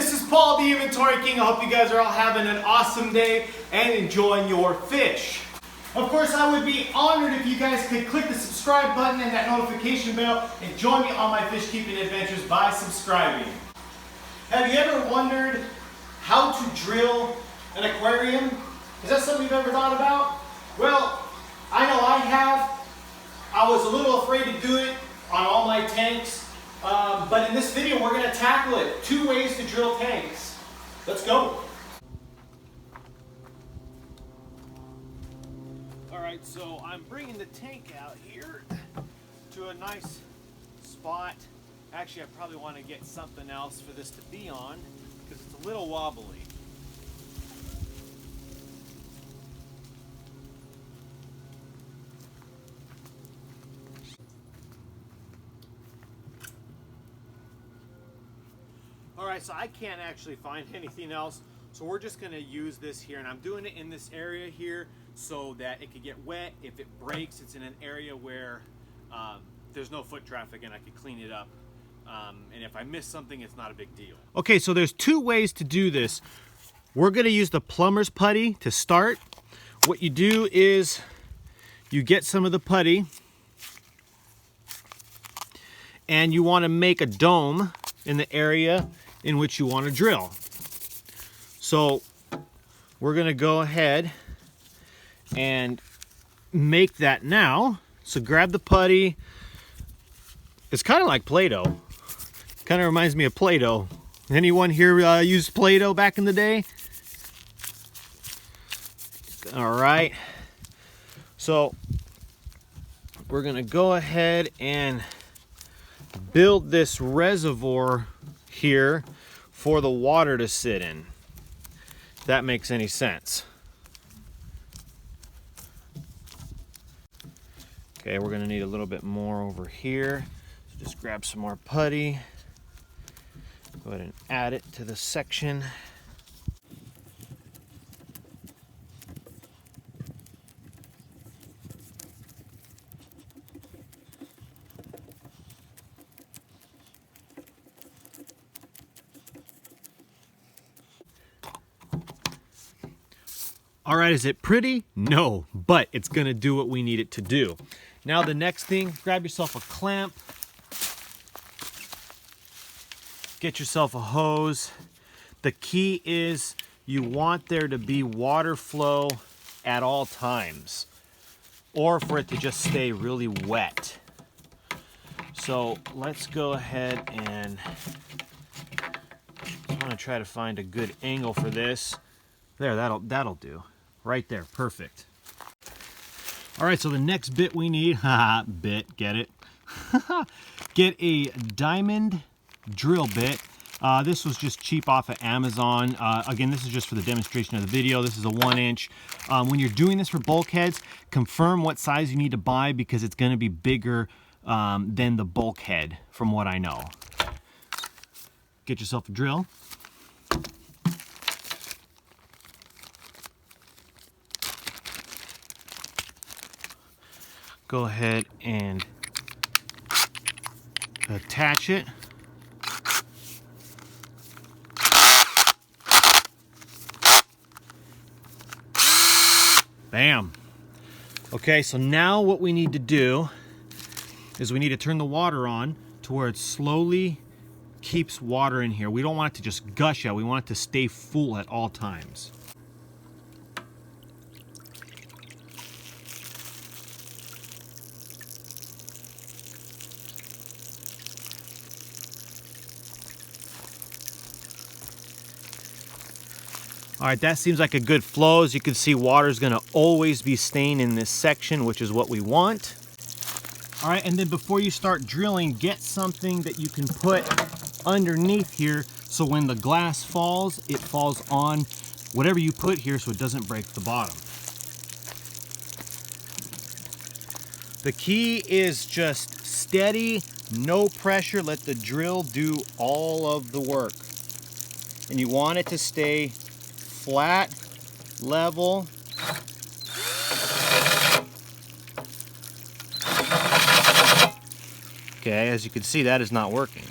this is Paul, the Inventory King. I hope you guys are all having an awesome day and enjoying your fish. Of course, I would be honored if you guys could click the subscribe button and that notification bell and join me on my fish keeping adventures by subscribing. Have you ever wondered how to drill an aquarium? Is that something you've ever thought about? Well, I know I have. I was a little afraid to do it on all my tanks, but in this video we're going to tackle it. 2 ways to drill tanks. Let's go. Alright, so I'm bringing the tank out here to a nice spot. Actually, I probably want to get something else for this to be on because it's a little wobbly. Alright, so I can't actually find anything else, so we're just going to use this here, and I'm doing it in this area here so that it could get wet. If it breaks, it's in an area where there's no foot traffic and I could clean it up, and if I miss something, it's not a big deal. Okay, so there's 2 ways to do this. We're going to use the plumber's putty to start. What you do is you get some of the putty and you want to make a dome in the area in which you want to drill. So we're going to go ahead and make that now. So grab the putty. It's kind of like Play-Doh. Kind of reminds me of Play-Doh. Anyone here used Play-Doh back in the day? All right. So we're going to go ahead and build this reservoir here for the water to sit in, if that makes any sense. Okay, we're going to need a little bit more over here, so just grab some more putty, go ahead and add it to the section. All right, is it pretty? No, but it's gonna do what we need it to do. Now the next thing, grab yourself a clamp, get yourself a hose. The key is you want there to be water flow at all times, or for it to just stay really wet. So let's go ahead and I want to try to find a good angle for this. There, that'll do. Right there, perfect. All right, so the next bit we need, get it? Get a diamond drill bit. This was just cheap off of Amazon. Again, this is just for the demonstration of the video. This is a 1-inch. When you're doing this for bulkheads, confirm what size you need to buy because it's gonna be bigger than the bulkhead, from what I know. Get yourself a drill. Go ahead and attach it. Bam. Okay, so now what we need to do is we need to turn the water on to where it slowly keeps water in here. We don't want it to just gush out. We want it to stay full at all times. All right, that seems like a good flow. As you can see, water is going to always be staying in this section, which is what we want. All right, and then before you start drilling, get something that you can put underneath here so when the glass falls, it falls on whatever you put here so it doesn't break the bottom. The key is just steady, no pressure. Let the drill do all of the work. And you want it to stay flat, level. Okay, as you can see, that is not working.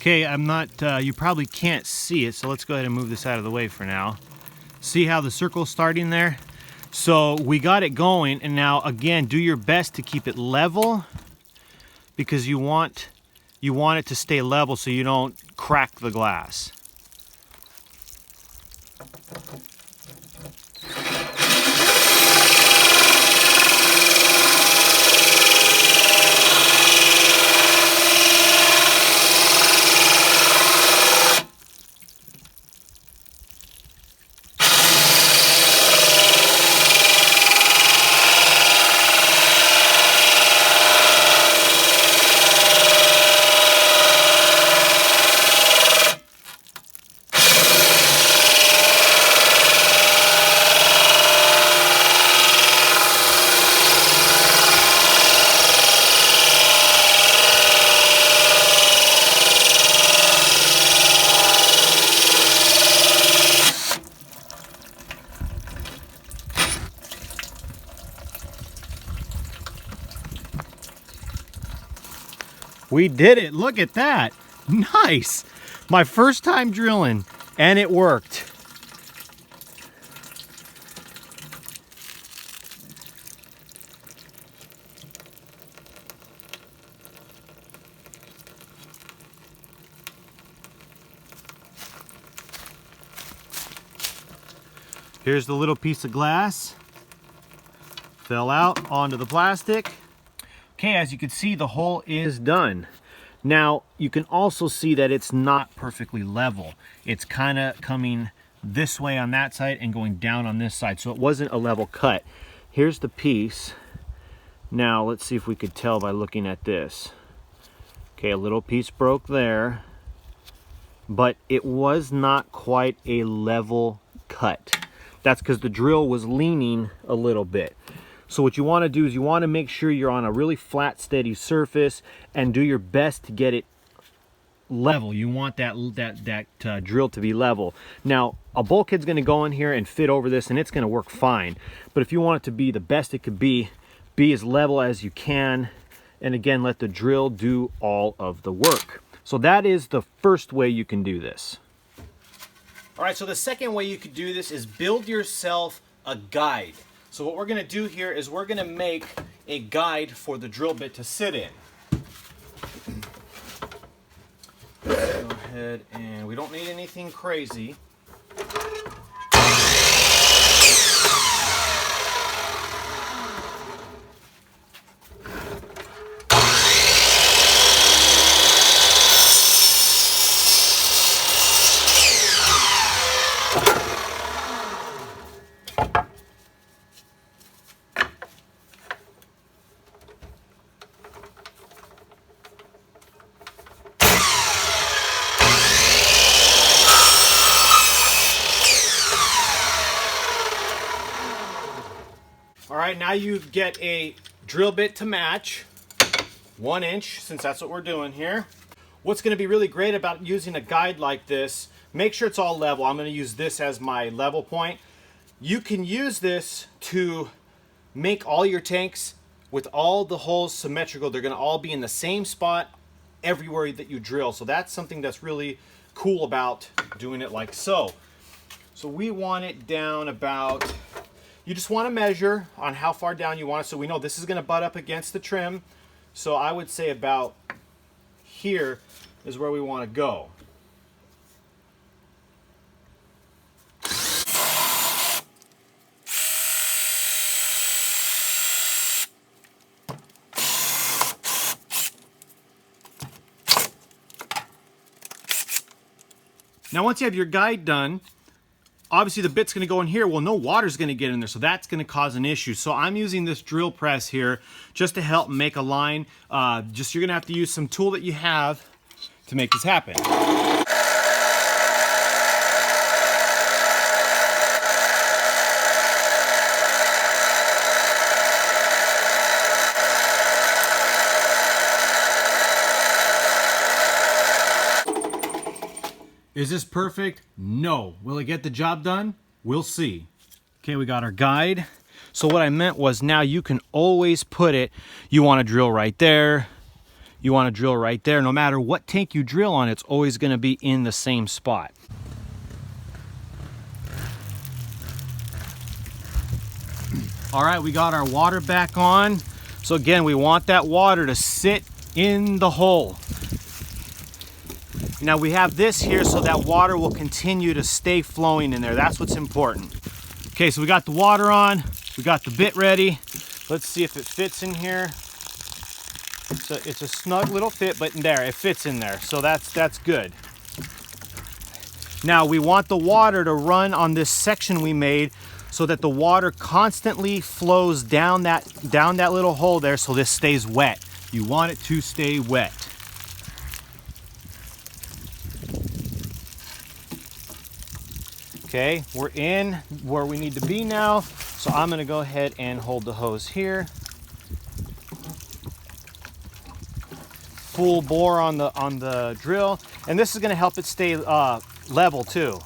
Okay, I'm not, you probably can't see it, so let's go ahead and move this out of the way for now. See how the circle's starting there? So we got it going, and now again, do your best to keep it level because you want it to stay level so you don't crack the glass. We did it, look at that. Nice. My first time drilling, and it worked. Here's the little piece of glass. Fell out onto the plastic. Okay, as you can see, the hole is done. Now, you can also see that it's not perfectly level. It's kind of coming this way on that side and going down on this side, so it wasn't a level cut. Here's the piece. Now, let's see if we could tell by looking at this. Okay, a little piece broke there, but it was not quite a level cut. That's because the drill was leaning a little bit. So what you want to do is you want to make sure you're on a really flat, steady surface and do your best to get it level. You want that drill to be level. Now, a bulkhead's going to go in here and fit over this, and it's going to work fine. But if you want it to be the best it could be as level as you can, and again, let the drill do all of the work. So that is the first way you can do this. All right, so the second way you could do this is build yourself a guide. So what we're going to do here is we're going to make a guide for the drill bit to sit in. Let's go ahead, and we don't need anything crazy. All right, now you get a drill bit to match, 1 inch, since that's what we're doing here. What's going to be really great about using a guide like this, make sure it's all level. I'm going to use this as my level point. You can use this to make all your tanks with all the holes symmetrical. They're going to all be in the same spot everywhere that you drill. So that's something that's really cool about doing it like so. So we want it down about... You just want to measure on how far down you want it, so we know this is going to butt up against the trim. So I would say about here is where we want to go. Now once you have your guide done, obviously the bit's going to go in here. Well, no water's going to get in there, so that's going to cause an issue. So I'm using this drill press here just to help make a line. You're going to have to use some tool that you have to make this happen. Is this perfect? No. Will it get the job done? We'll see. Okay, we got our guide. So what I meant was now you can always put it, you want to drill right there, you want to drill right there. No matter what tank you drill on, it's always going to be in the same spot. All right, we got our water back on. So again, we want that water to sit in the hole. Now we have this here so that water will continue to stay flowing in there. That's what's important. Okay, so we got the water on, we got the bit ready. Let's see if it fits in here. So it's a snug little fit, but there, it fits in there. So that's good. Now we want the water to run on this section we made so that the water constantly flows down that little hole there, so this stays wet. You want it to stay wet. Okay, we're in where we need to be now. So I'm gonna go ahead and hold the hose here. Full bore on the drill, and this is gonna help it stay level too.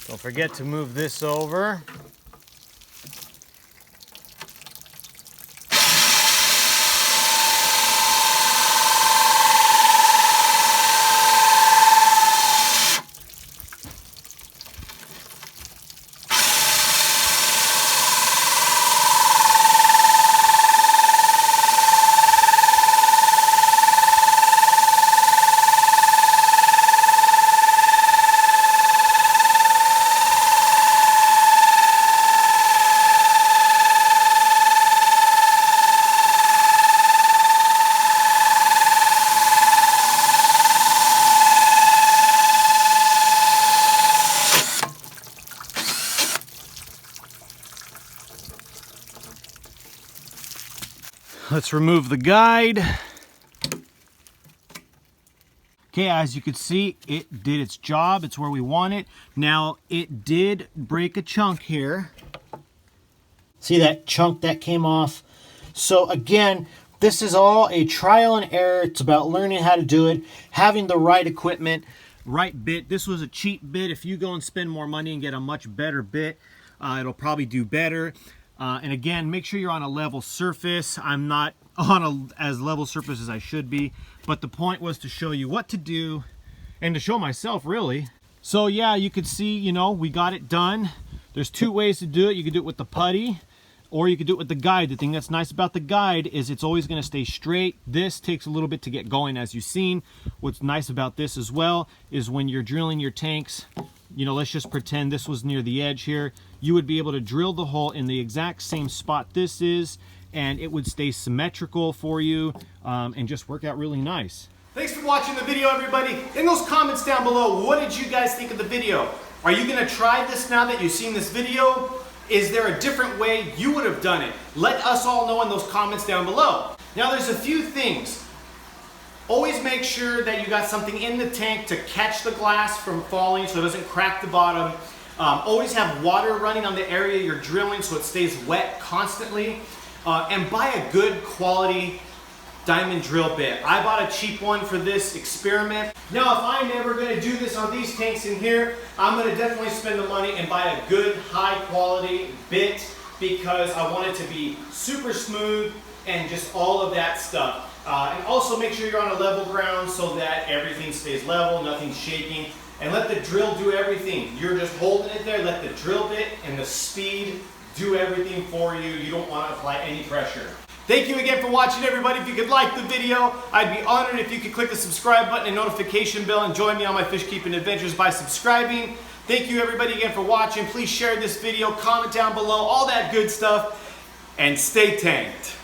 Don't forget to move this over. Let's remove the guide. Okay, as you can see, it did its job. It's where we want it. Now, it did break a chunk here. See that chunk that came off? So again, this is all a trial and error. It's about learning how to do it, having the right equipment, right bit. This was a cheap bit. If you go and spend more money and get a much better bit, it'll probably do better. And again, make sure you're on a level surface. I'm not on as level surface as I should be, but the point was to show you what to do and to show myself, really. So yeah, you could see, you know, we got it done. There's two ways to do it. You could do it with the putty, or you could do it with the guide. The thing that's nice about the guide is it's always going to stay straight. This takes a little bit to get going, as you've seen. What's nice about this as well is when you're drilling your tanks, you know, let's just pretend this was near the edge here. You would be able to drill the hole in the exact same spot this is, and it would stay symmetrical for you and just work out really nice. Thanks for watching the video, everybody. In those comments down below, what did you guys think of the video? Are you gonna try this now that you've seen this video? Is there a different way you would have done it? Let us all know in those comments down below. Now there's a few things. Always make sure that you got something in the tank to catch the glass from falling so it doesn't crack the bottom. Always have water running on the area you're drilling so it stays wet constantly. And buy a good quality diamond drill bit. I bought a cheap one for this experiment. Now, if I'm ever going to do this on these tanks in here, I'm going to definitely spend the money and buy a good high quality bit because I want it to be super smooth and just all of that stuff. And also make sure you're on a level ground so that everything stays level, nothing's shaking. And let the drill do everything. You're just holding it there, let the drill bit and the speed do everything for you. You don't want to apply any pressure. Thank you again for watching, everybody. If you could like the video, I'd be honored if you could click the subscribe button and notification bell and join me on my fish keeping adventures by subscribing. Thank you, everybody, again for watching. Please share this video, comment down below, all that good stuff, and stay tanked.